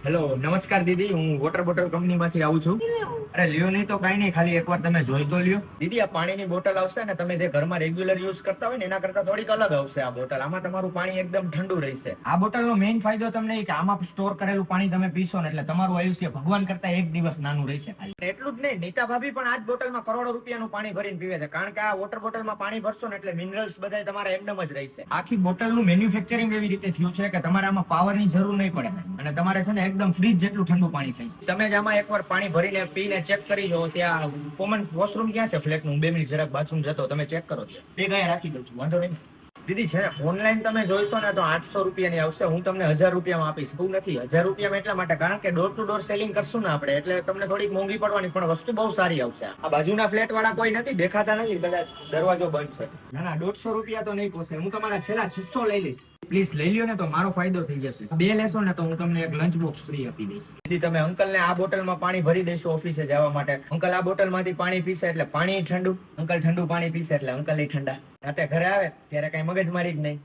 Hello, નમસ્કાર દીદી. હું water bottle કંપનીમાંથી આવું છું. અરે લ્યો નહીં તો કાંઈ નહીં, ખાલી એકવાર તમે જોઈ તો લ્યો. દીદી, આ પાણીની બોટલ આવશે ને, તમે જે ઘરમાં રેગ્યુલર યુઝ કરતા હોય ને એના કરતા થોડીક અલગ આવશે આ બોટલ. આમાં તમારું પાણી એકદમ ઠંડુ રહેશે. આ બોટલનો મેઇન ફાયદો તમને એ કે આમાં સ્ટોર કરેલું પાણી તમે પીશો ને એટલે તમારું આયુષ્ય ભગવાન કરતા એક દિવસ નાનું રહેશે. ખાલી એટલું જ નહીં, નીતા ભાભી પણ આ જ બોટલમાં કરોડો રૂપિયાનું પાણી ભરીને પીવે છે, કારણ કે આ વોટર બોટલમાં પાણી ભરશો ને એટલે મિનરલ્સ બધા તમારા એકદમ જ રહેશે. આખી બોટલનું મેન્યુફેક્ચરિંગ એવી રીતે થયું છે કે તમારે આમાં પાવરની જરૂર નહીં પડે અને તમારે છે ને એકદમ ફ્રીજ જેટલું ઠંડુ પાણી થાય છે. તમે જ આમાં એકવાર પાણી ભરીને પીને ચેક કરી લો. ત્યાં કોમન વોશરૂમ ક્યાં છે ફ્લેટનું? 2 મિનિટ જરાક બાથરૂમ જતો, તમે ચેક કરો. ત્યાં બે ગયા રાખી દઉં છું, વાંધો નહીં. દીદી છે ને, ઓનલાઈન તમે જોઈશો ને તો 800 રૂપિયાની આવશે. હું તમને 1000 રૂપિયામાં આપીશ. બહુ નથી, 1000 રૂપિયામાં એટલા માટે કારણ કે ડોર ટુ ડોર સેલિંગ કરશું ને આપણે, એટલે તમને થોડીક મોંઘી પડવાની, પણ વસ્તુ બહુ સારી આવશે. આ બાજુના ફ્લેટ વાળા કોઈ નથી, દેખાતા નથી, કદાચ દરવાજો બંધ છે. ના ના, 150 રૂપિયા તો નહીં પોસે. હું તમારા છેલ્લા 600 લઈ લઈશ. પ્લીઝ લઈ લ્યો ને તો મારો ફાયદો થઈ જશે. 2 લેશો ને તો હું તમને એક લંચ બોક્સ ફ્રી આપી દઈશ. દીદી, તમે અંકલ ને આ બોટલમાં પાણી ભરી દઈશો ઓફિસે જવા માટે. અંકલ આ બોટલ માંથી પાણી પીશે એટલે પાણી ઠંડુ, અંકલ ઠંડુ પાણી પીશે એટલે અંકલ ઠંડા. રાતે ઘરે આવે ત્યારે કઈ મગજમારી જ નહીં.